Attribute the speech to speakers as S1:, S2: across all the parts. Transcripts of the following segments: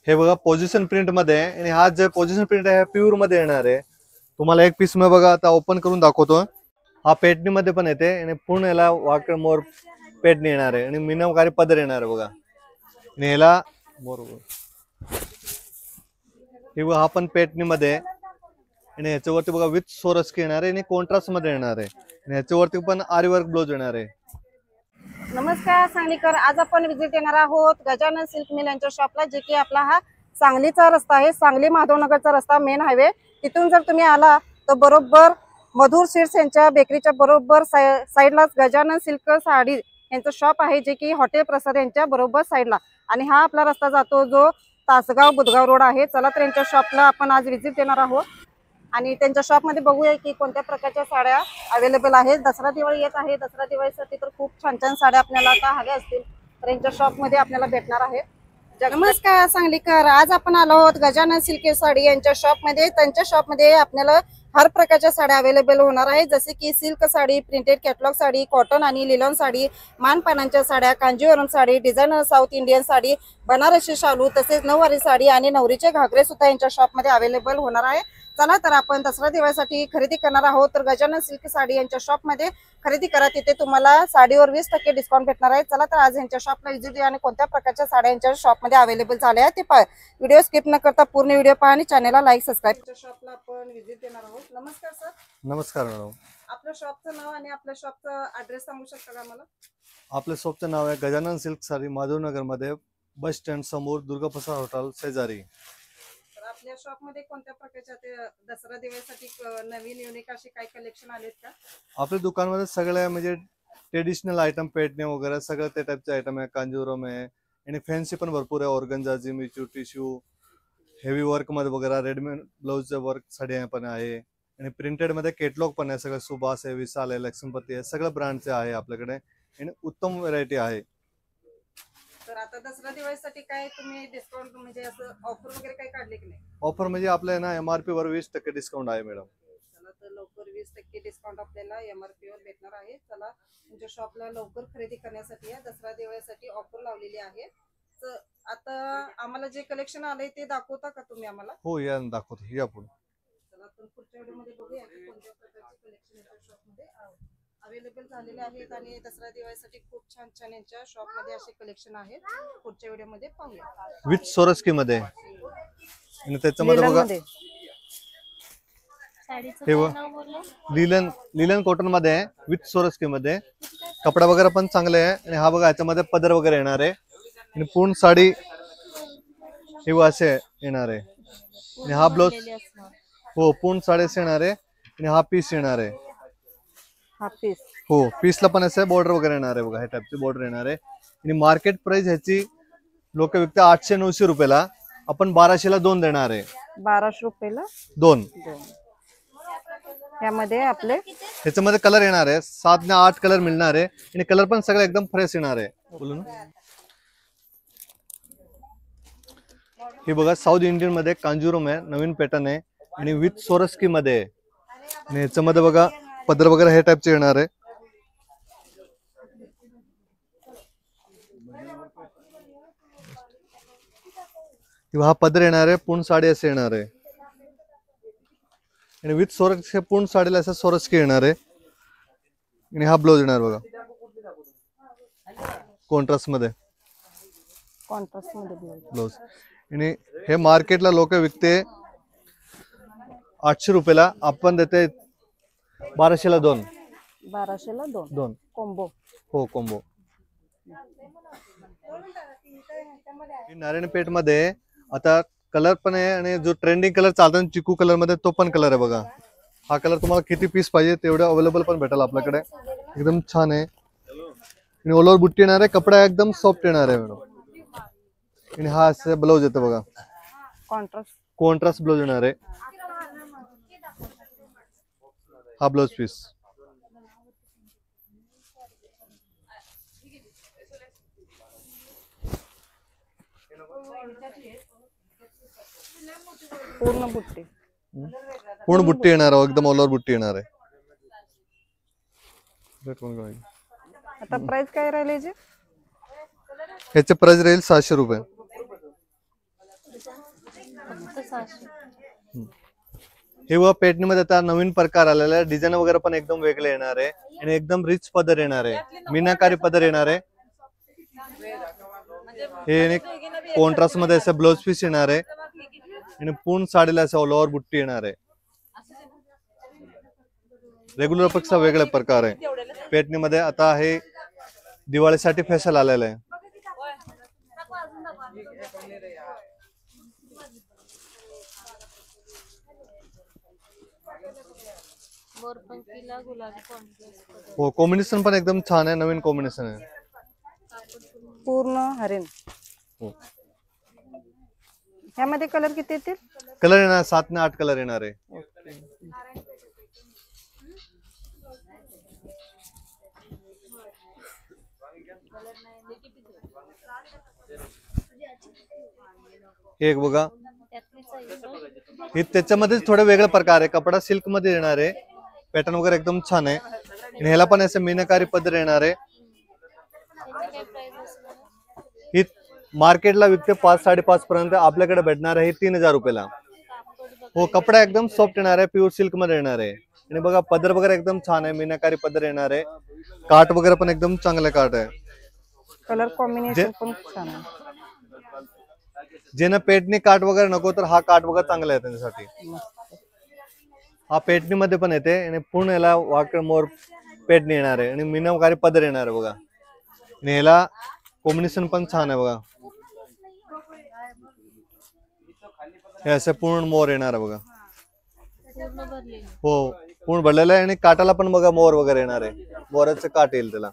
S1: हे बघा position print मध्ये आहे आणि हा जे पोझिशन प्रिंट आहे प्युअर मध्ये येणार आहे। तुम्हाला एक पीस मी बघा आता ओपन करून दाखवतो। हा पेटणी मध्ये पण येते आणि पूर्ण याला वाकड मोर पेटणी येणार आहे आणि मीनाकारी पदर येणार आहे बघा। आणि ह्याला बरोबर हे बघा हा पण पेटणी मध्ये आणि ह्याच्यावरती बघा विथ सोरस्की येणार आहे आणि कॉन्ट्रास्ट मध्ये येणार आहे आणि ह्याच्यावरती पण आरी वर्क ब्लाउज येणार आहे।
S2: नमस्कार सांगलीकर, आज आपण विजिट देणार आहोत गजानन सिल्क मिल यांच्या शॉपला, जे की आपला हा सांगलीचा रस्ता आहे, सांगली माधवनगरचा रस्ता मेन हायवे। तिथून जर तुम्ही आला तर बरोबर मधुर स्वीट्स यांच्या बेकरीच्या बरोबर साईडलाच गजानन सिल्क साडी यांचं शॉप आहे, जे की हॉटेल प्रसाद यांच्या बरोबर साईडला। आणि हा आपला रस्ता जातो जो तासगाव बुधगाव रोड आहे। चला तर यांच्या शॉपला आपण आज विजिट देणार आहोत आणि त्यांच्या शॉपमध्ये बघूया की कोणत्या प्रकारच्या साड्या अवेलेबल आहेत। दसरा दिवाळी येत आहे, दसरा दिवाळीसाठी तर खूप छान छान साड्या आपल्याला आता हव्या असतील तर यांच्या शॉपमध्ये आपल्याला भेटणार आहे। नमस्कार सांगलीकर, आज आपण आलो आहोत गजानन सिल्क साडी यांच्या शॉपमध्ये। त्यांच्या शॉपमध्ये आपल्याला हर प्रकारच्या साड्या अवेलेबल होणार आहे, जसे की silk sari, printed catalogue sari, cotton आणि लिलॉन साडी, मानपानांच्या साड्या, Kanjeevaram sari, designer south Indian sari, Banarasi शालू, तसेच नऊवारी साडी आणि नवरीचे घागरे सुद्धा यांच्या शॉपमध्ये अवेलेबल होणार आहे। चला तर आपण दसरा दिवाळीसाठी खरेदी करणार आहोत तर गजानन सिल्क साडी यांच्या शॉपमध्ये खरेदी करा, तिथे तुम्हाला साडीवर 20% डिस्काउंट भेटणार आहे। चला तर आज यांच्या शॉपला विजिट द्या आणि कोणत्या प्रकारच्या साड्या यांच्या शॉपमध्ये अवेलेबल झाल्या आहेत ते पहा। व्हिडिओ स्किप न करता पूर्ण व्हिडिओ पहा आणि चॅनलला लाईक सबस्क्राईब। शॉपला आपण विजिट देणार आहोत। नमस्कार सर।
S1: नमस्कार मॅडम,
S2: आपल्या शॉपचं नाव आणि आपल्या शॉपचा ऍड्रेस सांगू शकता का मला?
S1: आपल्या शॉपचं नाव आहे गजानन सिल्क साडी, माधवनगर मध्ये बस स्टँड समोर दुर्गाप्रसाद हॉटेल शेजारी।
S2: आपल्या शॉप मध्ये कोणत्या प्रकारच्या ते दसरा दिवाळीसाठी नवीन युनिक असे काही कलेक्शन आलेत का?
S1: आपल्या दुकानमध्ये सगळे म्हणजे ट्रेडिशनल आयटम, पेटणे वगैरे सगळं ते टाइपचे आयटम आहे। कांजीवरम आहे आणि फॅन्सी पण भरपूर आहे, ऑर्गन्झा, जिमिचू, टिश्यू, हेवी वर्क मध्ये वगैरे, रेडमेड ब्लाउजचे वर्क साडी पण आहे आणि प्रिंटेड मध्ये कॅटलॉग पण आहे। सगळं सुभाष आहे, विशाल आहे, लक्ष्मीपती आहे, सगळं ब्रँडचे आहे आपल्याकडे आणि उत्तम व्हरायटी आहे।
S2: तर आता दसरा दिवाळीसाठी काय तुम्ही डिस्काउंट म्हणजे असं ऑफर वगैरे काही काढले की नाही?
S1: ऑफर म्हणजे आपल्या ना MRP वर 20% डिस्काउंट आहे मॅडम।
S2: चला तर लवकर 20% डिस्काउंट आपल्याला MRP वर भेटणार आहे। चला तुमच्या शॉपला लवकर खरेदी करण्यासाठी या दसरा दिवाळीसाठी ऑफर लावलेली आहे। तर आता आम्हाला जे कलेक्शन आलंय ते दाखवता का तुम्ही आम्हाला?
S1: हो, या दाखवतो, या पुढे।
S2: चला तर पुढच्या व्हिडिओमध्ये बघूया की कोणत्या प्रकारचे कलेक्शन यांच्या शॉपमध्ये अवेलेबल झालेले आहेत आणि दसरा दिवाळीसाठी खूप छान छान यांच्या शॉपमध्ये असे कलेक्शन आहेत। पुढच्या व्हिडिओमध्ये पाहूया।
S1: विथ सोरस्की मध्ये आणि त्याच्यामध्ये बघा हे लिलन कॉटन मध्ये आहे, विथ सोरस्की मध्ये कपडा वगैरे पण चांगले आहे। आणि हा बघा याच्यामध्ये पदर वगैरे येणार आहे आणि पूर्ण साडी हे असे येणार आहे आणि हा ब्लाउज हो पूर्ण साडी असे येणार आहे आणि हा पीस येणार आहे।
S2: हा पीस
S1: हो, पीसला पण असं बॉर्डर वगैरे येणार आहे बघा, ह्या टाइपची बॉर्डर येणार आहे आणि मार्केट प्राइस ह्याची लोक विकतात 800-900 रुपयाला, आपण 1200 ला 2 देणार आहे।
S2: 1200 रुपयाला
S1: 2।
S2: यामध्ये आपले
S1: ह्याच्यामध्ये कलर येणार आहे, 7 ते 8 कलर मिळणार आहे आणि कलर पण सगळे एकदम फ्रेश येणार आहे। बोलू ना, हे बघा साऊथ इंडियन मध्ये कांजीवरम आहे, नवीन पॅटर्न आहे आणि विथ सोरस्की मध्ये आहे आणि ह्याच्यामध्ये बघा पदर वगैरे हे टाइपचे येणार आहे। हा पदर येणार आहे, पूर्ण साडी असे येणार आहे आणि विथ सोरस्की, पूर्ण साडीला असं सोरस्की येणार आहे आणि हा ब्लाउज येणार बघा कॉन्ट्रास्ट मध्ये ब्लाउज। आणि हे मार्केटला लोक विकते 800 रुपयाला, आपण देते 1200 ला 2।
S2: 1200 ला 2 कॉम्बो।
S1: हो, कॉम्बो। नारायणपेठ मध्ये आता कलर पण आहे आणि जो ट्रेंडिंग कलर चालतो चिकू कलर मध्ये तो पण कलर आहे बघा। हा कलर तुम्हाला किती पीस पाहिजे तेवढे अवेलेबल पण भेटेल आपल्याकडे, एकदम छान आहे आणि ऑल ओव्हर बुट्टी येणार आहे, कपडा एकदम सॉफ्ट येणार आहे मॅडम। आणि हा असं ब्लाउज येतो बघा, कॉन्ट्रास्ट ब्लाउज येणार आहे, हा ब्लाउज पीस। पूर्ण बुट्टी येणार आहे, एकदम ऑल ओव्हर बुट्टी येणार आहे।
S2: आता प्राइस काय राहिले?
S1: ह्याचे प्राइस राहील 700 रुपये। हे व पेटणीमध्ये आता नवीन प्रकार आलेला आहे. डिझाईन वगैरे पण एकदम वेगळे येणार आहे आणि एकदम रिच पदर येणार आहे, मीनाकारी पदर येणार आहे. हे कॉन्ट्रास्ट मध्ये असं ब्लाउज पीस येणार आहे आणि पूर्ण साडीला असं ऑल ओव्हर बुट्टी येणार आहे. रेग्युलर पेक्षा वेगळा प्रकार आहे पेटणीमध्ये. आता हे दिवाळीसाठी फॅशन आलेलं आहे. हो, कॉम्बिनेशन पण एकदम छान आहे, नवीन कॉम्बिनेशन आहे.
S2: पूर्ण हरिण.
S1: हो,
S2: ह्यामध्ये कलर किती येतील?
S1: कलर येणार 7 ते 8 कलर येणार आहे. हे एक बघा, हे त्याच्यामध्ये थोडे वेगळे प्रकार आहे. कपडा सिल्क मध्ये येणार आहे, पॅटर्न वगैरे एकदम छान आहे आणि ह्याला पण असं मीनाकारी पदर येणार आहे. ही मार्केटला विकते 5-5.5 पर्यंत, आपल्याकडे भेटणार आहे 3000 रुपयाला. हो, कपडा एकदम सॉफ्ट येणार आहे, प्युअर सिल्क मध्ये येणार आहे आणि बघा पदर वगैरे एकदम छान आहे, मीनाकारी पदर येणार आहे. काठ वगैरे पण एकदम चांगले काठ आहे.
S2: कलर कॉम्बिनेशन पण छान आहे.
S1: ज्यांना पेटणी काठ वगैरे नको तर हा काठ वगैरे चांगला आहे त्यांच्यासाठी. हा पेटणी मध्ये पण येते आणि पूर्ण याला वाकड मोर पेटणी येणार आहे आणि मीनाकारी पदर येणार आहे बघा. आणि ह्याला कॉम्बिनेशन पण छान आहे बघा. हे असं पूर्ण मोर येणार आहे बघा. हो, पूर्ण भरलेलं आहे आणि काटाला पण बघा मोर वगैरे येणार आहे, मोराचं काठ येईल त्याला.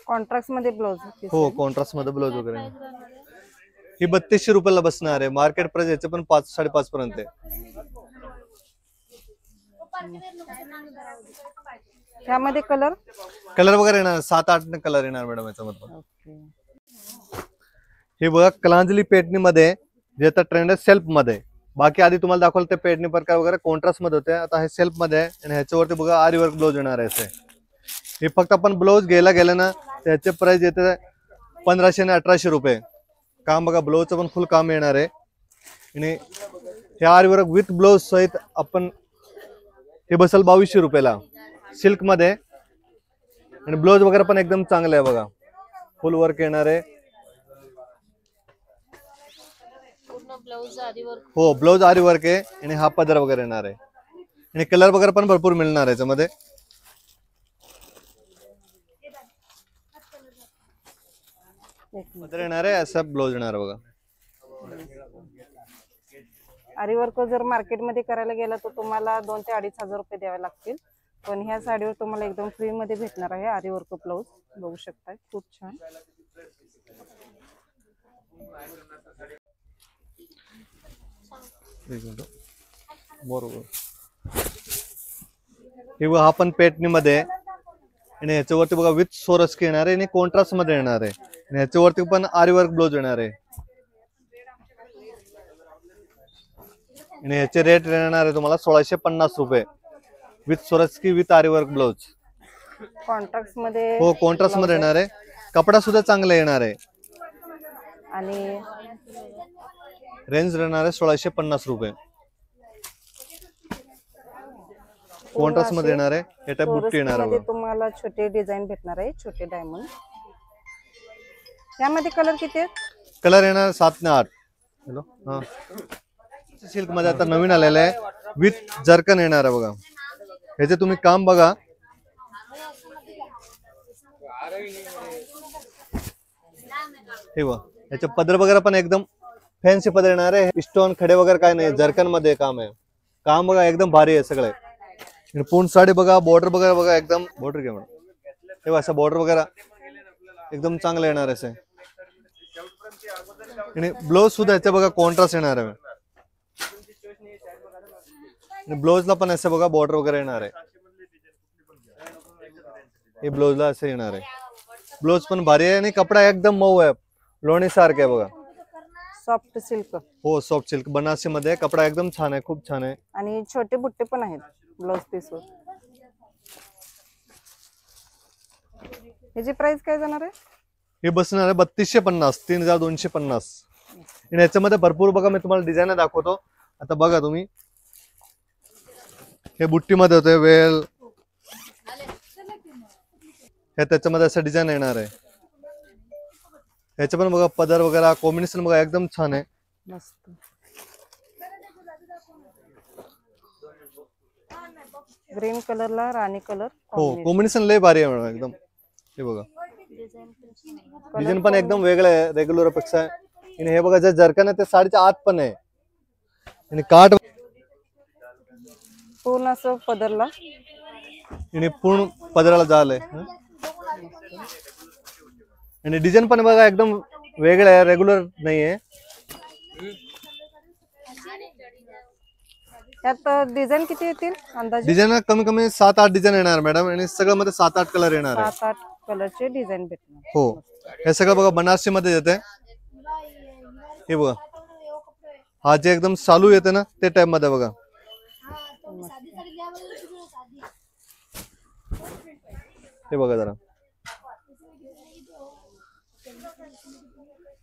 S2: कॉन्ट्रास्ट मध्ये ब्लाउज.
S1: हो, कॉन्ट्रास्ट मध्ये ब्लाउज वगैरे. ही 3200 रुपयाला बसणार आहे. मार्केट प्राइस याचे पण 5-5.5 पर्यंत आहे.
S2: ह्यामध्ये कलर
S1: वगैरे येणार 7-8 कलर येणार मॅडम याच्यामध्ये. हे बघा, कलांजली पेटणी मध्ये जे आता ट्रेंड आहे सेल्फ मध्ये. बाकी आधी तुम्हाला दाखवलं ते पेटणी प्रकार वगैरे कॉन्ट्रास्ट मध्ये होते, आता हे सेल्फ मध्ये आहे आणि ह्याच्यावरती बघा आरी वर्क ब्लाउज येणार आहे. हे फक्त आपण ब्लाउज घ्यायला गेलं ना त्याचे प्राइस येते 1500 आणि 1800 रुपये. काम बघा, ब्लाउजचं पण फुल काम येणार आहे आणि हे आरी वर्क विथ ब्लाउज सहित आपण हे बसल 2200 रुपयाला सिल्क मध्ये आणि ब्लाउज वगैरे पण एकदम चांगलं आहे बघा, फुल वर्क येणार आहे. हो, ब्लाउज आरी वर्क आहे आणि हा पदर वगैरे येणार आहे आणि कलर वगैरे पण भरपूर मिळणार आहे याच्यामध्ये. पदर येणार आहे, असा ब्लाउज येणार बघा.
S2: आरी वर्क जर मार्केटमध्ये करायला गेला तर तुम्हाला 2 ते 2500 रुपये द्यावे लागतील, पण ह्या साडीवर तुम्हाला एकदम फ्री मध्ये भेटणार आहे आरी वर्क ब्लाउज. बघू शकता, खूप छान. बरोबर,
S1: हा पण पेटणी मध्ये आणि ह्याच्यावरती बघा विथ सोरस्की येणार आहे आणि कॉन्ट्रास्ट मध्ये येणार आहे आणि ह्याच्यावरती पण आरी वर्क ब्लाउज येणार आहे आणि ह्याचे रेट येणार आहे तुम्हाला 1650 रुपये विथ सोरस्की विथ आरी वर्क ब्लाउज.
S2: कॉन्ट्रास्ट मध्ये.
S1: हो, कॉन्ट्रास्ट मध्ये येणार आहे. कपडा सुद्धा चांगला येणार आहे
S2: आणि
S1: रेंज राहणार आहे 1650 रुपये. कॉन्ट्रास्ट मध्ये येणार आहे. हे टाइप बुट्टी येणार आहे.
S2: तुम्हाला छोटे डिझाईन भेटणार आहे, छोटे डायमंड. यामध्ये कलर किती आहेत?
S1: कलर येणार 7 ते 8. हॅलो, हा, सिल्क मध्ये आता नवीन आलेलं आहे विथ जर्कन येणार आहे बघा. ह्याचे तुम्ही काम बघा. हे बघा, याचे पदर वगैरे पण एकदम फॅन्सी पदर येणार आहे. स्टोन खडे वगैरे काय नाही, जर्कन मध्ये काम आहे. काम बघा एकदम भारी आहे सगळे. पूर्ण साडी बघा, बॉर्डर वगैरे बघा, एकदम बॉर्डर घ्या मॅडम. हे बघा, असं बॉर्डर वगैरे एकदम चांगलं येणार आहे. आणि ब्लाउज सुद्धा याचा बघा कॉन्ट्रास्ट येणार आहे आणि ब्लाउजला पण असं बघा बॉर्डर वगैरे येणार आहे. हे ब्लाउजला असं येणार आहे. ब्लाउज पण भारी आहे आणि कपडा एकदम मऊ आहे, लोणी सारखं आहे बघा.
S2: सॉफ्ट सिल्क
S1: हो सॉफ्ट सिल्क बनारसी मध्ये कपडा एकदम छान आहे, खूप छान आहे.
S2: आणि छोटे बुट्टे पण आहेत ब्लाउज पीस वर. ह्याची प्राइस काय जाणार आहे?
S1: हे बसणार आहे 3250, 3250. आणि याच्यामध्ये भरपूर बघा, मी तुम्हाला डिझाईन दाखवतो. आता बघा तुम्ही, हे बुट्टी मध्ये होते वेल, हे त्याच्यामध्ये असं डिझाईन येणार आहे. ह्याचं पण बघा पदर वगैरे कॉम्बिनेशन बघा एकदम छान आहे.
S2: मस्त. ग्रीन कलरला राणी कलर
S1: हो कॉम्बिनेशन लय भारी आहे मॅडम एकदम. हे बघा डिझाईन पण एकदम वेगळं आहे रेग्युलर पेक्षा. आणि हे बघा जे जरकन आहे ते साडीच्या आत पण आहे. आणि काठ
S2: पूर्ण असं पदरला
S1: आणि पूर्ण पदराला झालंय. आणि डिझाईन पण बघा एकदम वेगळं आहे, रेग्युलर नाहीये.
S2: त्यात डिझाईन किती येतील अंदाजे?
S1: डिझाईन कमी कमी 7-8 डिझाईन येणार मॅडम. आणि सगळं मध्ये 7-8 कलर येणार आहे.
S2: 7-8 कलरचे डिझाईन भेटणार.
S1: हो हे सगळं बघा बनारसी मध्ये येते. हे बघा हा जे एकदम चालू येते ना ते टाइप मध्ये बघा. हे बघा जरा,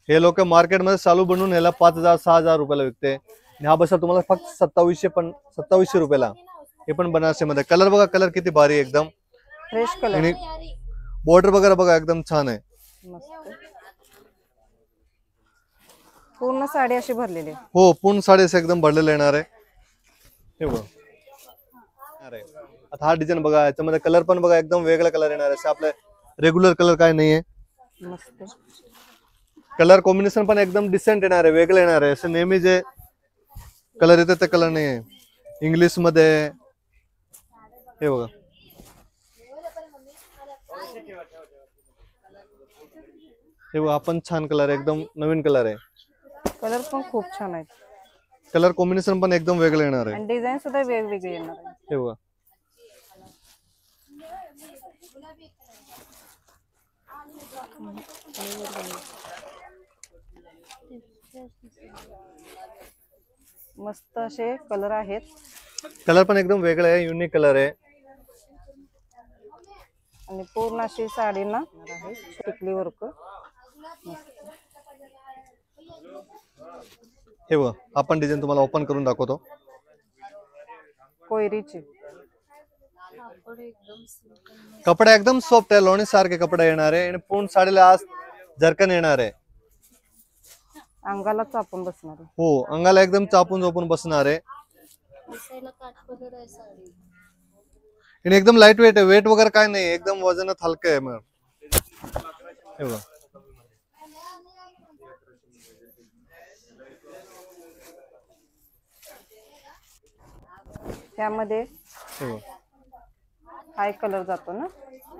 S1: हे लोक मार्केटमध्ये चालू बनवून याला 5000-6000 रुपयाला विकते. आणि हा बसा तुम्हाला फक्त 2700 रुपयाला. हे पण बनारसी मध्ये. कलर बघा, कलर किती भारी एकदम
S2: फ्रेश कलर.
S1: आणि बॉर्डर वगैरे बघा एकदम छान आहे.
S2: मस्त. पूर्ण साडी अशी भरलेली आहे.
S1: हो पूर्ण साडी असं एकदम भरलेलं येणार आहे. हे बघा आता हा डिझाईन बघा, याच्यामध्ये कलर पण बघा एकदम वेगळा कलर येणार आहे. आपले रेग्युलर कलर काय नाहीये.
S2: मस्त.
S1: कलर कॉम्बिनेशन पण एकदम डिसेंट येणार आहे, वेगळं येणार आहे. असं नेहमी जे कलर येते ते कलर नाहीये. इंग्लिश मध्ये हे बघा, हे बघा आपण छान कलर आहे, एकदम नवीन कलर आहे.
S2: कलर पण खूप छान आहेत.
S1: कलर कॉम्बिनेशन पण एकदम वेगळं येणार आहे.
S2: आणि डिझाईन सुद्धा वेगवेगळे येणार आहे.
S1: हे बघा
S2: मस्त असे कलर आहेत.
S1: कलर पण एकदम वेगळं आहे, युनिक कलर आहे.
S2: आणि पूर्ण अशी साडीना आहे टिकली वर्क.
S1: हे बघा आपण डिझाईन तुम्हाला ओपन करून दाखवतो.
S2: कोयरीची
S1: कपडा एकदम सॉफ्ट आहे, लोणी सारखे कपडा येणार आहे. आणि पूर्ण साडीला आज जरकन येणार आहे.
S2: अंगाला चापून बसणार आहे.
S1: हो अंगाला एकदम चापून झोपून बसणार आहे. आणि एकदम लाईट वेट आहे, वेट वगैरे काय नाही, एकदम वजनात हलकं आहे. मग हे बघा
S2: त्यामध्ये
S1: हे बघा.
S2: हाय कलर जातो ना.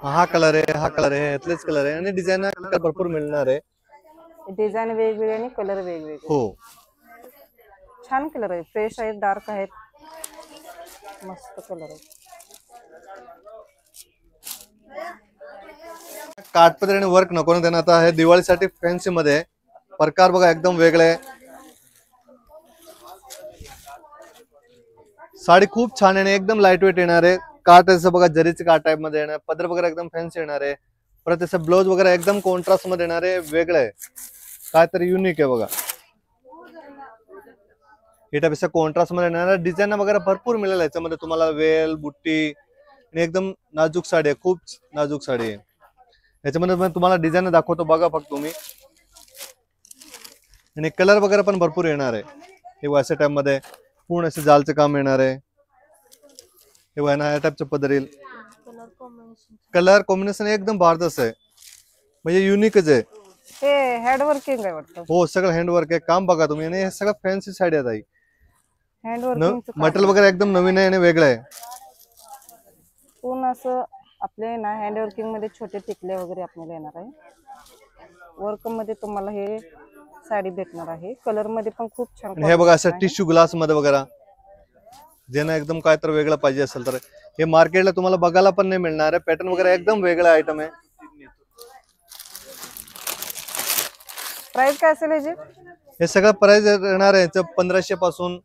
S1: हा कलर आहे, हा कलर आहे, यातलेच कलर आहे. आणि डिझाईन भरपूर मिळणार आहे.
S2: डिझाईन वेगवेगळे आणि कलर वेगवेगळे.
S1: हो
S2: छान कलर आहे, फ्रेश आहेत, डार्क आहेत, मस्त कलर आहे.
S1: काठपदर आणि वर्क नको ना त्यांना. आता हे दिवाळीसाठी फॅन्सी मध्ये प्रकार बघा एकदम वेगळे आहे. साडी खूप छान आहे, एकदम लाईट वेट येणार आहे. काठ असं बघा जरीचे काठ टाइप मध्ये येणार. पदर वगैरे एकदम फॅन्सी येणार आहे. परत त्याचं ब्लाउज वगैरे एकदम कॉन्ट्रास्ट मध्ये येणार आहे, वेगळं आहे, काय तरी युनिक आहे बघा. हे टाइप कॉन्ट्रास्ट मध्ये येणार. डिझाईन वगैरे भरपूर मिळेल याच्यामध्ये तुम्हाला. वेल बुट्टी आणि एकदम नाजूक साडी आहे, खूप नाजूक साडी आहे. याच्यामध्ये पण तुम्हाला डिझाईन दाखवतो बघा फक्त तुम्ही. आणि कलर वगैरे पण भरपूर येणार आहे. हे अशा टाइप मध्ये पूर्ण असे जालचं काम येणार आहे. हे बघा ना या टाइपचं पदर येईल. कलर कॉम्बिनेशन एकदम भारदस्त आहे, म्हणजे युनिकच आहे.
S2: हे हँड वर्किंग आहे वाटतं.
S1: हो सगळं हँडवर्क आहे. काम बघा तुम्ही. आणि हे सगळं फॅन्सी साडी आहे.
S2: हँड वर्किंग
S1: मटेरियल वगैरे एकदम नवीन आहे आणि वेगळं आहे.
S2: पूर्ण असं आपले ना हँड वर्किंग मध्ये छोटे टिकले वगैरे आपल्याला येणार आहे. वर्क मध्ये तुम्हाला हे साडी भेटणार आहे. कलर मध्ये पण खूप छान.
S1: हे बघा असं टिश्यू ग्लास मध्ये वगैरे जे ना एकदम काय तर वेगळं पाहिजे असेल तर हे मार्केटला तुम्हाला बघायला पण नाही मिळणार आहे. पॅटर्न वगैरे एकदम वेगळा आयटम आहे.
S2: प्राइस काय असेल याची?
S1: हे सगळं प्राइस येणार आहे 1500 पासून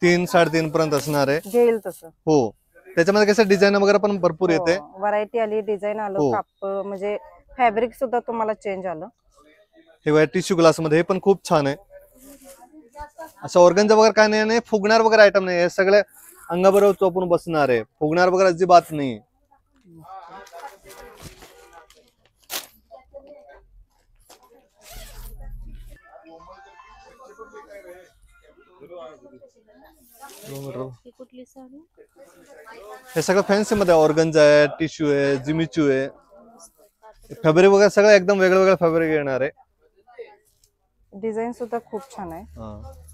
S1: 3-3.5 पर्यंत असणार आहे.
S2: घेईल तसं.
S1: हो, त्याच्यामध्ये कसं डिझाईन वगैरे पण भरपूर येते.
S2: व्हरायटी आली, डिझाईन आलं,
S1: हो.
S2: कापड म्हणजे फॅब्रिक सुद्धा तुम्हाला चेंज आलं.
S1: हे बघा टिश्यू ग्लास मध्ये हे पण खूप छान आहे. असं ऑर्गनचा वगैरे काय नाही, फुगणार वगैरे आयटम नाही. हे सगळे अंगाबरोबर चोपून बसणार आहे, फुगणार वगैरे अजिबात नाही. हे सगळं फॅन्सी मध्ये ऑर्गनचा आहे, टिश्यू आहे, जिमिचू आहे. फॅब्रिक वगैरे सगळं एकदम वेगळं फॅब्रिक येणार आहे.
S2: डिझाईन सुद्धा खूप छान आहे.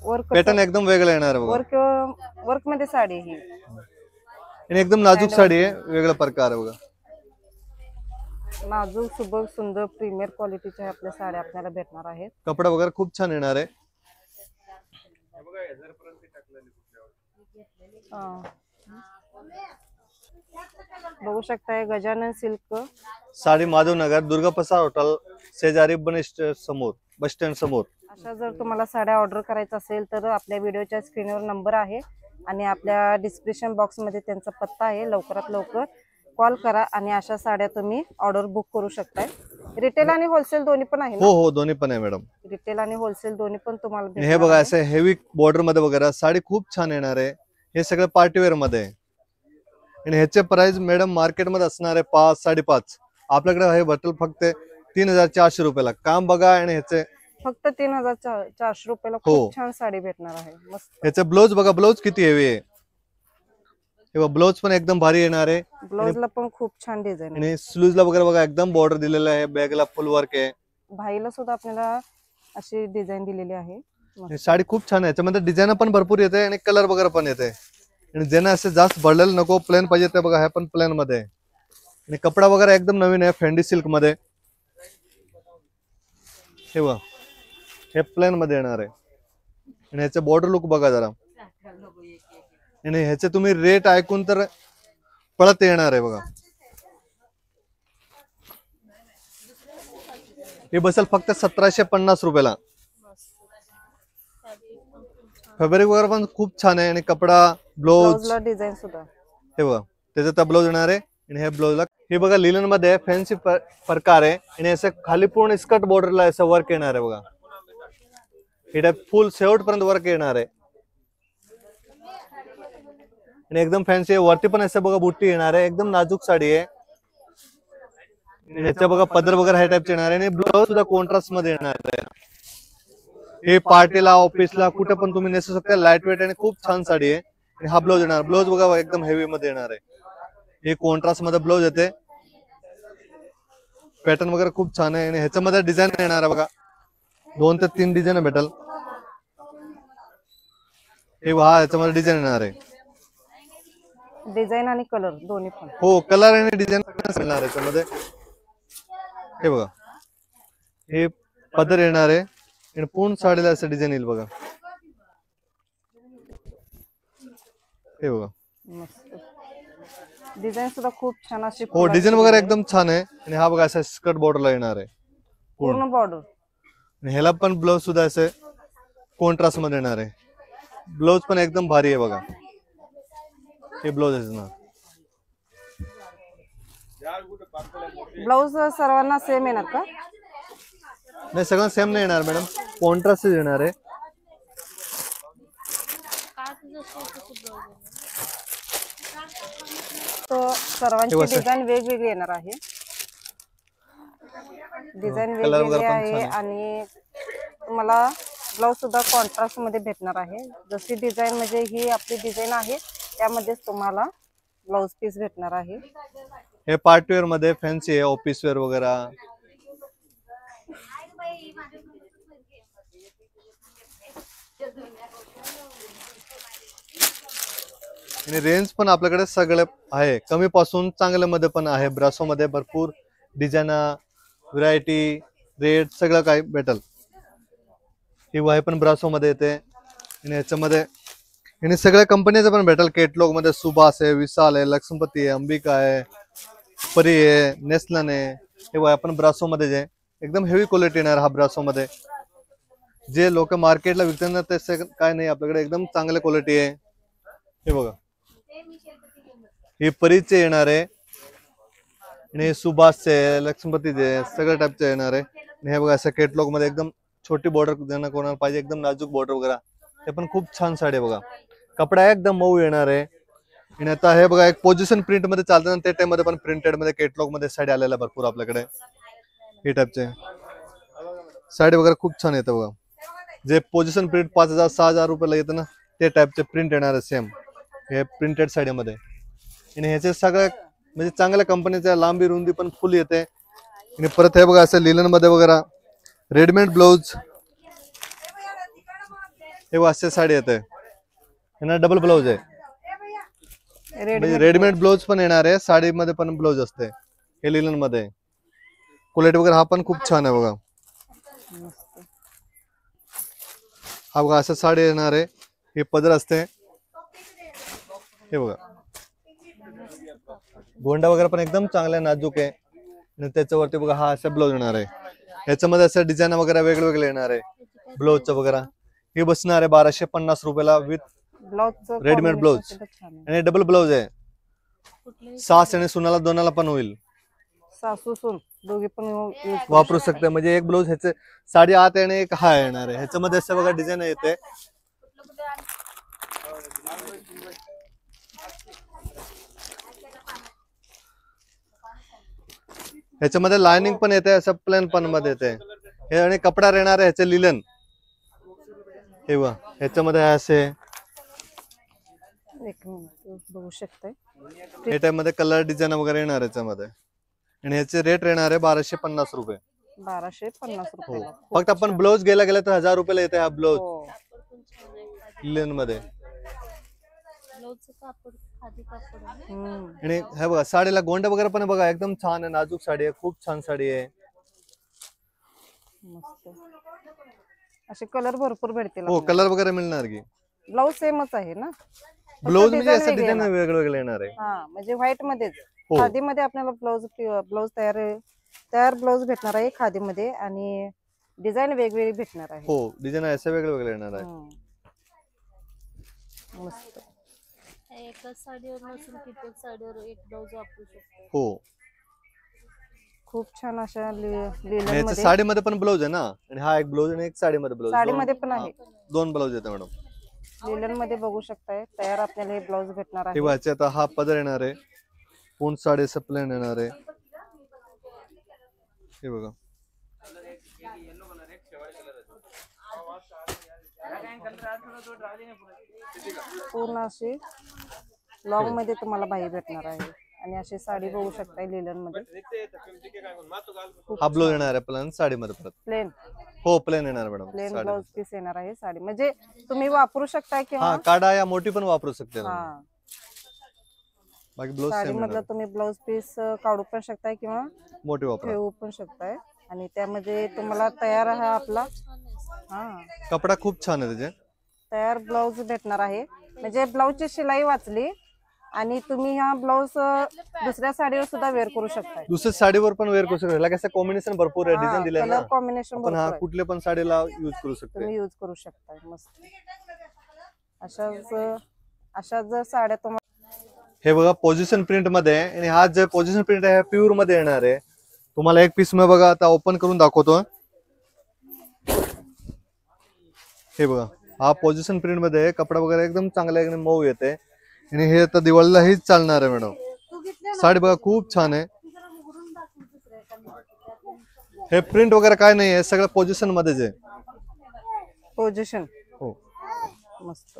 S2: वर्क
S1: पॅटर्न एकदम वेगळं येणार आहे बघा.
S2: वर्क मध्ये साडी ही
S1: आणि एकदम नाजूक साडी आहे, वेगळा प्रकार आहे बघा.
S2: नाजूक सुबक सुंदर प्रीमियर क्वालिटीच्या आपल्या साड्या आपल्याला भेटणार आहेत.
S1: कपडा वगैरे खूप छान येणार आहे.
S2: बघू शकताय गजानन सिल्क
S1: साडी माधवनगर दुर्गा प्रसाद हॉटेल शेजारी बस स्टँड समोर.
S2: अशा जर तुम्हाला साड्या ऑर्डर करायचं असेल तर आपल्या व्हिडिओच्या स्क्रीनवर नंबर आहे आणि आपल्या डिस्क्रिप्शन बॉक्स मध्ये त्यांचा पत्ता आहे. लवकरात लवकर कॉल करा आणि अशा साड्या तुम्ही ऑर्डर बुक करू शकताय. रिटेल आणि होलसेल दोन्ही पण आहे ना?
S1: हो दोन्ही पण आहे मॅडम.
S2: रिटेल आणि होलसेल दोन्ही पण तुम्हाला
S1: हे
S2: भेटणार
S1: बघा
S2: आहे.
S1: असं हेवी बॉर्डर मध्ये वगैरे साडी खूप छान येणार आहे. हे सगळं पार्टीवेअर मध्ये आहे आणि ह्याचे प्राइस मॅडम मार्केटमध्ये असणार आहे 5-5.5. आपल्याकडे हे भेटेल फक्त 3400 रुपयाला. काम बघा आणि ह्याचे
S2: फक्त 3400 रुपयाला
S1: हो.
S2: खूप छान साडी भेटणार आहे. मस्त.
S1: ह्याचे ब्लाउज बघा, ब्लाउज किती हेवी आहे. हे ब्लाउज पण एकदम भारी येणार आहे
S2: ब्लाउजला पण खूप छान डिझाईन आहे.
S1: आणि स्लीव्हजला वगैरे बघा एकदम बॉर्डर दिलेलं आहे. बॅगला फुल वर्क आहे.
S2: भाईला सुद्धा आपल्याला अशी डिझाईन दिलेली आहे. मस्त.
S1: ही साडी खूप छान आहे. याच्यामध्ये डिझाईन पण भरपूर येते आणि कलर वगैरे पण येते. आणि ज्यांना असं जास्त भरलेलं नको, प्लेन पाहिजे ते बघा, हे पण प्लेन मध्ये आहे. आणि कपडा वगैरे एकदम नवीन आहे, फेंडी सिल्क मध्ये. हे बघा हे प्लेन मध्ये येणार आहे आणि ह्याचे बॉर्डर लुक बघा जरा. आणि ह्याचे तुम्ही रेट ऐकून तर पळत येणार आहे बघा. हे बसेल फक्त 1750 रुपयाला. फॅब्रिक वगैरे पण खूप छान आहे आणि कपडा ब्लाउज
S2: ब्लाउजला डिझाईन सुद्धा.
S1: हे बघा त्याचा ब्लाउज येणार आहे आणि हे ब्लाउजला हे बघा लिनन मध्ये फॅन्सी प्रकार आहे आणि असं खाली पूर्ण स्कर्ट बॉर्डरला असं वर्क येणार आहे बघा. हे फुल शेवट पर्यंत वर्क येणार आहे आणि एकदम फॅन्सी आहे. वरती पण असं बघा बुट्टी येणार आहे. एकदम नाजूक साडी आहे. ह्याच्या बघा पदर वगैरे ह्या टाइपचे येणार आहे आणि ब्लाउज सुद्धा कॉन्ट्रास्ट मध्ये येणार आहे. हे पार्टीला ऑफिसला कुठे पण तुम्ही नेसू शकता. लाईट वेट आणि खूप छान साडी आहे. आणि हा ब्लाउज येणार. ब्लाउज बघा एकदम हेवी मध्ये येणार आहे. हे कॉन्ट्रास्ट मध्ये ब्लाउज येते. पॅटर्न वगैरे खूप छान आहे आणि ह्याच्यामध्ये डिझाईन येणार आहे बघा. 2 ते 3 डिझाईन भेटेल. हे पहा ह्याच्यामध्ये डिझाईन येणार आहे.
S2: डिझाईन आणि कलर दोन्ही पण.
S1: हो कलर आणि डिझाईन येणार आहे त्यामध्ये. हे बघा हे पदर येणार आहे आणि पूर्ण साडीला असं डिझाईन येईल बघा. हे बघा
S2: डिझाईन सुद्धा खूप छान अशी.
S1: हो डिझाईन वगैरे एकदम छान आहे आणि हा बघा असा स्कर्ट बॉर्डरला येणार आहे
S2: पूर्ण बॉर्डर.
S1: आणि ह्याला पण ब्लाउज सुद्धा असं कॉन्ट्रास्ट मध्ये येणार आहे. ब्लाउज पण एकदम भारी आहे बघा. हे ब्लाउज असणार.
S2: ब्लाउज सर्वांना सेम येणार का?
S1: नाही सगळं सेम नाही येणार मॅडम, कॉन्ट्रास्ट येणार आहे.
S2: तो सर्वांची डिझाईन वेगवेगळी येणार आहे. डिझाईन वेगवेगळी आहे आणि तुम्हाला ब्लाउज सुद्धा कॉन्ट्रास्ट मध्ये भेटणार आहे. जशी डिझाईन म्हणजे ही आपली डिझाईन आहे त्यामध्येच तुम्हाला ब्लाउज पीस भेटणार आहे.
S1: हे पार्टीवेअर मध्ये फॅन्सी आहे, ऑफिस वेअर वगैरे. आणि रेंज पण आपल्याकडे सगळे आहे, कमी पासून चांगल्या मध्ये पण आहे. ब्रासो मध्ये भरपूर डिझाईन, व्हरायटी, रेट सगळं काही भेटल. ही वाय पण ब्रासो मध्ये येते आणि याच्यामध्ये आणि सगळ्या कंपनीचं पण भेटल. केटलॉग मध्ये सुभाष आहे, विशाल आहे, लक्ष्मीपती आहे, अंबिका आहे, परी आहे, नेस्लन आहे. हे वाय पण ब्रासो मध्ये आहे. एकदम हेवी क्वालिटी येणार हा ब्रासो मध्ये. जे लोक मार्केटला विकतात तसे काय नाही, आपल्याकडे एकदम चांगल्या क्वालिटी आहे. हे बघा, हे परीचे येणार आहे आणि हे सुभाषचे, लक्ष्मीपतीचे सगळ्या टाईपचे येणार आहे. आणि हे बघा असं केटलॉग मध्ये एकदम छोटी बॉर्डर ज्यांना कोणाला पाहिजे एकदम नाजूक बॉर्डर वगैरे, ते पण खूप छान साडी आहे बघा. कपडा एकदम मऊ येणार आहे. आणि आता हे बघा एक पोझिशन प्रिंट मध्ये चालतं ना, त्या टाइम मध्ये पण प्रिंटेड मध्ये केटलॉग मध्ये साडी आलेला भरपूर आपल्याकडे. हे टाईपचे साडी वगैरे खूप छान येतं बघा. जे पोझिशन प्रिंट 5,000-6,000 रुपयाला येतं ना, ते टाईपचे प्रिंट येणार आहे सेम हे प्रिंटेड साडीमध्ये. आणि ह्याचे सगळं म्हणजे चांगल्या कंपनीच्या लांबी रुंदी पण फुल येते. आणि परत हे बघा असं लिलन मध्ये वगैरे रेडीमेड ब्लाउज, हे बघा असे साडी येते. यांना डबल ब्लाउज आहे, म्हणजे रेडीमेड ब्लाउज पण येणार आहे, साडीमध्ये पण ब्लाउज असते. हे लिलन मध्ये क्वालिटी वगैरे हा पण खूप छान आहे बघा. हा बघा असं साडी येणार आहे, हे पदर असते. हे बघा गोंडा वगैरे पण एकदम चांगला नाजूक आहे. आणि त्याच्यावरती बघा हा असा ब्लाउज येणार आहे. ह्याच्यामध्ये असं डिझाईन वगैरे वेगवेगळे येणार आहे ब्लाउजचं वगैरे. हे बसणार आहे 1250 रुपयाला विथ रेडीमेड ब्लाउज. आणि डबल ब्लाउज आहे, सास आणि सुनाला दोनाला पण होईल,
S2: सासू सून दोघे पण
S1: वापरू शकते. म्हणजे एक ब्लाउज ह्याचे साडी आत आहे आणि एक हा येणार आहे. ह्याच्यामध्ये असं बघा डिझाईन येते. ह्याच्यामध्ये लाइनिंग पण येते, असं प्लेन पण मध्ये येते. हे आणि कपडा येणार आहे ह्याचे लिलन. हे बघा ह्याच्यामध्ये असे
S2: एक मिनिट बघू शकताय.
S1: हे टाइप मध्ये कलर डिझाईन वगैरे येणार ह्याच्यामध्ये. आणि ह्याचे रेट येणार आहे 1250 रुपये.
S2: 1250 रुपये.
S1: फक्त आपण ब्लाउज गेला गेला तर 1000 रुपयाला येते हा ब्लाउज लिलन मध्ये. आणि हे बघा साडीला गोंडा वगैरे पण बघा एकदम छान आहे, नाजूक साडी आहे, खूप छान साडी आहे.
S2: मस्त असे कलर भरपूर भेटतील.
S1: हो कलर वगैरे मिळणार की.
S2: ब्लाउज सेमच आहे ना,
S1: ब्लाउज म्हणजे असं डिझाईन वेगवेगळे येणार आहे.
S2: हा म्हणजे व्हाईट मध्येच खादी मध्ये आपल्याला ब्लाउज तयार ब्लाउज भेटणार आहे खादी मध्ये. आणि डिझाईन वेगवेगळी भेटणार आहे.
S1: हो डिझाईन असं वेगवेगळे येणार आहे.
S2: मस्त
S3: एकाच साडीवर नसून कित्येक साडीवर एक ब्लाउज वापरू शकतो.
S1: हो
S2: खूप छान अशा लिलन मध्ये.
S1: साडीमध्ये पण ब्लाउज आहे ना, आणि हा एक ब्लाउज आणि एक साडीमध्ये ब्लाउज.
S2: साडीमध्ये पण आहे,
S1: दोन ब्लाउज येते मॅडम.
S2: लिलन मध्ये बघू शकताय तयार आपल्याला हे ब्लाउज भेटणार आहे.
S1: हे आता हा पदर येणार आहे, पूर्ण साडी प्लेन येणार आहे. हे बघा
S2: पूर्ण अशी लॉंग मध्ये तुम्हाला बाही भेटणार आहे. आणि अशी साडी बघू शकताय लिलन मध्ये.
S1: हा ब्लाउज येणार आहे प्लेन साडीमध्ये परत
S2: प्लेन.
S1: हो प्लेन येणार मॅडम.
S2: प्लेन ब्लाउज पीस येणार आहे साडी, म्हणजे तुम्ही वापरू शकताय किंवा
S1: काढा या मोठी पण वापरू शकते. बाकी ब्लाउज
S2: साडी मधलं तुम्ही ब्लाउज पीस काढू पण शकताय किंवा
S1: मोठी वापरू
S2: ठेवू पण शकताय. आणि त्यामध्ये तुम्हाला तयार हा आपला
S1: कपडा खूप छान आहे त्याचे.
S2: तयार ब्लाउज भेटणार आहे. म्हणजे ब्लाउजची शिलाई वाचली आणि तुम्ही हा ब्लाउज दुसऱ्या साडीवर सुद्धा वेअर करू शकता.
S1: दुसऱ्या साडीवर पण वेअर करू शकता. ह्याला कसं कॉम्बिनेशन भरपूर आहे, डिझाईन दिले ना,
S2: कलर कॉम्बिनेशन
S1: आपण हा कुठले पण साडीला यूज करू शकतो.
S2: तुम्ही यूज करू शकता. मस्त अशाच जर साड्या तुम्हाला.
S1: हे बघा पोझिशन प्रिंट मध्ये आहे. आणि हा जे पोझिशन प्रिंट आहे प्युअर मध्ये येणार आहे. तुम्हाला एक पीस मध्ये बघा आता ओपन करून दाखवतो. हे बघा हा पोझिशन प्रिंट मध्ये आहे. कपडा वगैरे एकदम चांगला एकदम मऊ येते. आणि हे आता दिवाळीला हेच चालणार आहे मॅडम. साडी बघा खूप छान आहे. हे प्रिंट वगैरे काय नाही आहे, सगळं पोझिशन मध्येच आहे.
S2: पोझिशन
S1: हो
S2: मस्त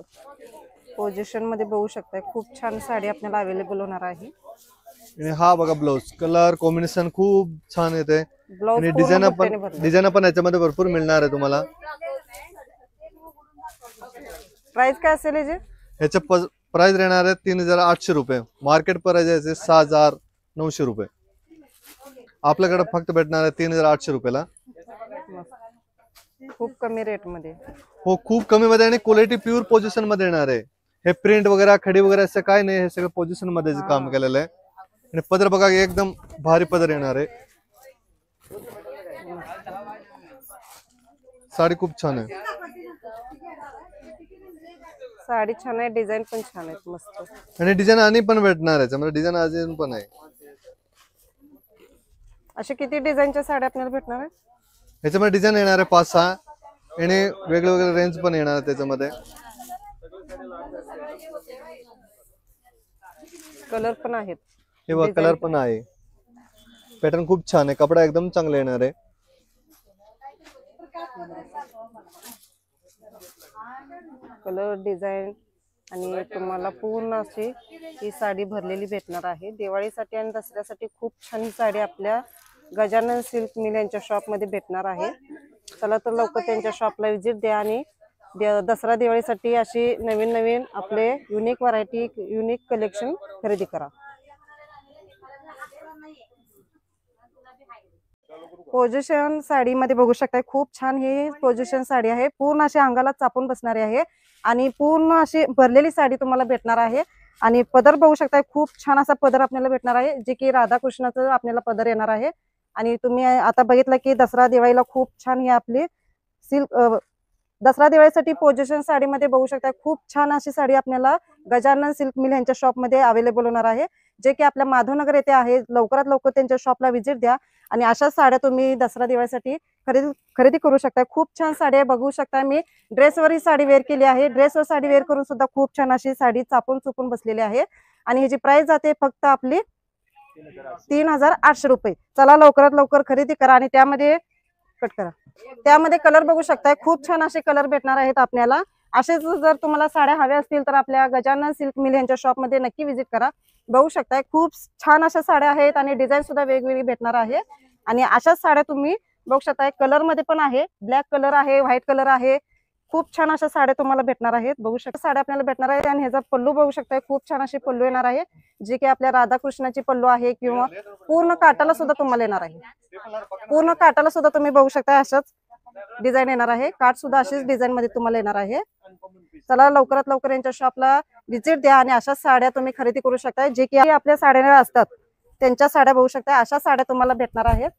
S2: पोझिशन मध्ये बघू शकताय. खूप छान साडी आपल्याला अवेलेबल होणार आहे.
S1: आणि हा बघा ब्लाउज कलर कॉम्बिनेशन खूप छान येते.
S2: ब्लाउज
S1: आणि डिझाईन पण याच्यामध्ये भरपूर मिळणार आहे तुम्हाला.
S2: प्राइस काय असेल याची?
S1: ह्याचं प्राइस राहणार आहे 3800 रुपये. मार्केट प्राइस आहे 6900 रुपये. आपल्याकडे फक्त भेटणार आहे 3800 रुपयाला.
S2: खूप कमी रेट मध्ये.
S1: हो खूप कमी मध्ये. आणि क्वालिटी प्युअर पोझिशन मध्ये येणार आहे. हे प्रिंट वगैरे खडी वगैरे असं काय नाही, हे सगळं पोझिशन मध्ये काम केलेलं आहे. आणि पदर बघा एकदम भारी पदर येणार आहे. साडी खूप छान आहे.
S2: साडी छान आहे, डिझाईन पण छान आहे मस्त.
S1: आणि डिझाईन आणि पण भेटणार आहे, म्हणजे डिझाईन अजून पण आहे.
S2: असे किती डिझाईनच्या साड्या आपल्याला भेटणार आहे?
S1: याच्यामध्ये डिझाईन येणार आहे 5-6 आणि वेगळे वेगळे रेंज पण येणार आहे त्याच्यामध्ये.
S2: कलर पण आहेत.
S1: हे बघ कलर पण आहे. पॅटर्न खूप छान आहे, कपडा एकदम चांगला येणार आहे.
S2: कलर डिझाईन आणि तुम्हाला पूर्ण अशी ही साडी भरलेली भेटणार आहे. दिवाळीसाठी आणि दसऱ्यासाठी खूप छान ही साडी आपल्या गजानन सिल्क मिल यांच्या शॉप मध्ये भेटणार आहे. चला तर लवकर त्यांच्या शॉपला व्हिजिट द्या आणि दसरा दिवाळीसाठी अशी नवीन नवीन आपले युनिक व्हरायटी, युनिक कलेक्शन खरेदी करा. पोझिशन साडीमध्ये बघू शकताय, खूप छान ही पोझिशन साडी आहे. पूर्ण अशी अंगाला चापून बसणारी आहे आणि पूर्ण अशी भरलेली साडी तुम्हाला भेटणार आहे. आणि पदर बघू शकताय, खूप छान असा पदर आपल्याला भेटणार आहे, जे की राधाकृष्णाचं आपल्याला पदर येणार आहे. आणि तुम्ही आता बघितलं की दसरा दिवाळीला खूप छान ही आपली सिल्क दसरा दिवाळीसाठी पोझिशन साडीमध्ये बघू शकता, खूप छान अशी साडी आपल्याला गजानन सिल्क मिल यांच्या शॉपमध्ये अवेलेबल होणार आहे, जे की आपल्या माधवनगर येथे आहे. लवकरात लवकर त्यांच्या शॉपला व्हिजिट द्या आणि अशा साड्या तुम्ही दसरा दिवाळीसाठी खरेदी करू शकता. खूप छान साडी बघू शकता. मी ड्रेसवर ही साडी वेअर केली आहे. ड्रेसवर साडी वेअर करून सुद्धा खूप छान अशी साडी चापून चुपून बसलेली आहे आणि ह्याची प्राइस जाते फक्त आपली 3800 रुपये. चला लवकरात लवकर खरेदी करा. आणि त्यामध्ये कट करा, त्यामध्ये कलर बघू शकताय, खूप छान असे कलर भेटणार आहेत आपल्याला. असेच जर तुम्हाला साड्या हव्या असतील तर आपल्या गजानन सिल्क मिल यांच्या शॉप मध्ये नक्की व्हिजिट करा. बघू शकताय खूप छान अशा साड्या आहेत आणि डिझाईन सुद्धा वेगवेगळी भेटणार आहे. आणि अशाच साड्या तुम्ही बघू शकताय, कलर मध्ये पण आहे, ब्लॅक कलर आहे, व्हाईट कलर आहे. खूप छान अशा साड्या तुम्हाला भेटणार आहेत. बघू शकता साड्या आपल्याला भेटणार आहेत. आणि ह्याचा पल्लू बघू शकताय, खूप छान अशी पल्लू येणार आहे, जे की आपल्या राधाकृष्णाची पल्लू आहे. किंवा पूर्ण काटाला सुद्धा तुम्हाला येणार आहे. पूर्ण काटाला सुद्धा तुम्ही बघू शकता अशाच डिझाईन येणार आहे. काट सुद्धा अशीच डिझाईन मध्ये तुम्हाला येणार आहे. चला लवकरात लवकर यांच्या शॉपला व्हिजिट द्या आणि अशाच साड्या तुम्ही खरेदी करू शकता, जे की आपल्या साड्या असतात त्यांच्या साड्या बघू शकता. अशा साड्या तुम्हाला भेटणार आहेत.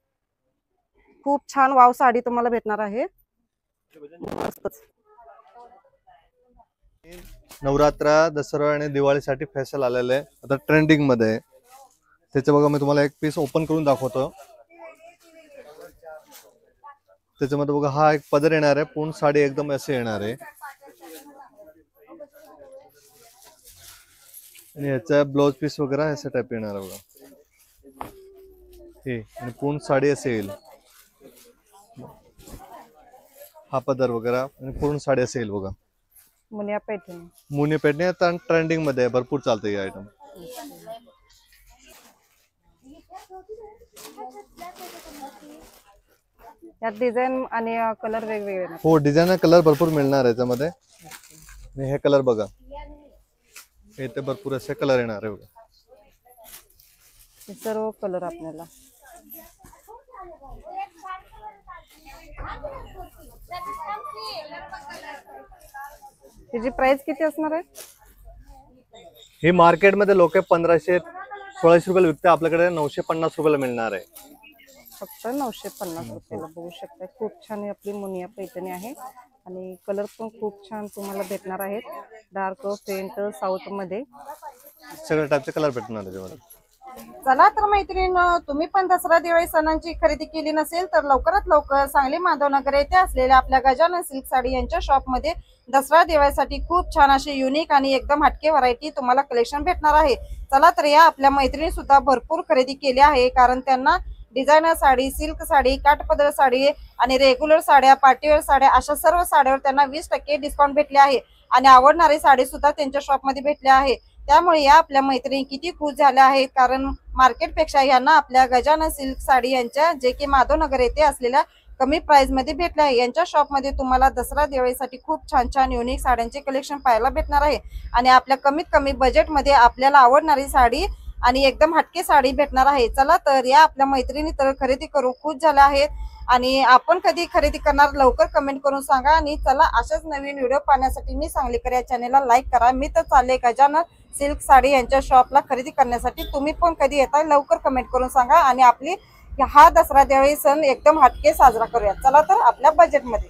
S2: खूप छान वाव साडी तुम्हाला भेटणार आहे.
S1: नवरात्र, दसरा आणि दिवाळीसाठी फॅशन आलेलं आहे, आता ट्रेंडिंग मध्ये आहे. त्याचे बघा मी तुम्हाला एक पीस ओपन करून दाखवतो. त्याच्यामध्ये बघा हा एक पदर येणार आहे, पूर्ण साडी एकदम असे येणार आहे. आणि याचा ब्लाउज पीस वगैरे असा टाइप येणार आहे बघा हे. आणि पूर्ण साडी असे येईल, हा पदर वगैरे आणि पूर्ण साडी असे येईल बघा.
S2: मुनिया पैठणी,
S1: मुनी पैठणी आता ट्रेंडिंग मध्ये आहे, भरपूर चालतं हे आयटम.
S2: यात डिझाईन आणि कलर वेगवेगळे येणार.
S1: हो, डिझाईन कलर भरपूर मिळणार आहे याच्यामध्ये. आणि हे कलर बघा, हे ते भरपूर असे कलर येणार आहे बघा.
S2: हे सर्व कलर आपल्याला त्याची प्राइस किती असणार आहे?
S1: ही मार्केटमध्ये लोक 1500-1600 रुपयाला विकते, आपल्याकडे 950 रुपयाला मिळणार आहे.
S2: फक्त 950 रुपयाला. बघू शकता खूप छान आपली मुनिया पैठणी आहे आणि कलर पण खूप छान तुम्हाला भेटणार आहेत. डार्क, फेंट, साऊथ मध्ये
S1: सगळ्या टाइपचे कलर भेटणार आहे त्यामध्ये.
S2: चला तर मैत्रिणींनो, तुम्ही पण दसरा दिवाळी सणांची खरेदी केली नसेल तर लवकरात लवकर सांगली माधवनगर येथे असलेल्या आपल्या गजानन सिल्क साडी यांच्या शॉप मध्ये दसरा दिवाळीसाठी खूप छान अशी युनिक आणि एकदम हटके व्हरायटी तुम्हाला कलेक्शन भेटणार आहे. चला तर या आपल्या मैत्रिणी सुद्धा भरपूर खरेदी केली आहे, कारण त्यांना डिझायनर साडी, सिल्क साडी, काठपदर साडी आणि रेग्युलर साड्या, पार्टीवेअर साड्या अशा सर्व साड्यावर त्यांना 20% डिस्काउंट भेटले आहे. आणि आवडणारी साडी सुद्धा त्यांच्या शॉप मध्ये भेटली आहे. त्यामुळे या आपल्या मैत्रिणी किती खुश झाल्या आहेत, कारण मार्केटपेक्षा यांना आपल्या गजानन सिल्क साडी यांच्या, जे की माधवनगर येथे असलेल्या कमी प्राइस मध्ये भेटले आहे. यांच्या शॉप मध्ये तुम्हाला दसरा दिवाळीसाठी खूप छान छान युनिक साड्यांचे कलेक्शन पाहायला भेटणार आहे. आणि आपल्या कमीत कमी बजेट मध्ये आपल्याला आवडणारी साडी आणि एकदम हटके साडी भेटणार आहे. चला तर या आपल्या मैत्रिणी तर खरेदी करू खुश झाल्या आहेत. आणि आपण कधी खरेदी करणार लवकर कमेंट करून सांगा. आणि चला अशाच नवीन व्हिडिओ पाहण्यासाठी मी सांगलीकर या चॅनेलला लाईक करा. मी तर चालले गजानन सिल्क साडी यांच्या शॉपला खरेदी करण्यासाठी. तुम्ही पण कधी येताय लवकर कमेंट करून सांगा आणि आपली हा दसरा दिवाळी सण एकदम हटके साजरा करूया. चला तर आपल्या बजेटमध्ये.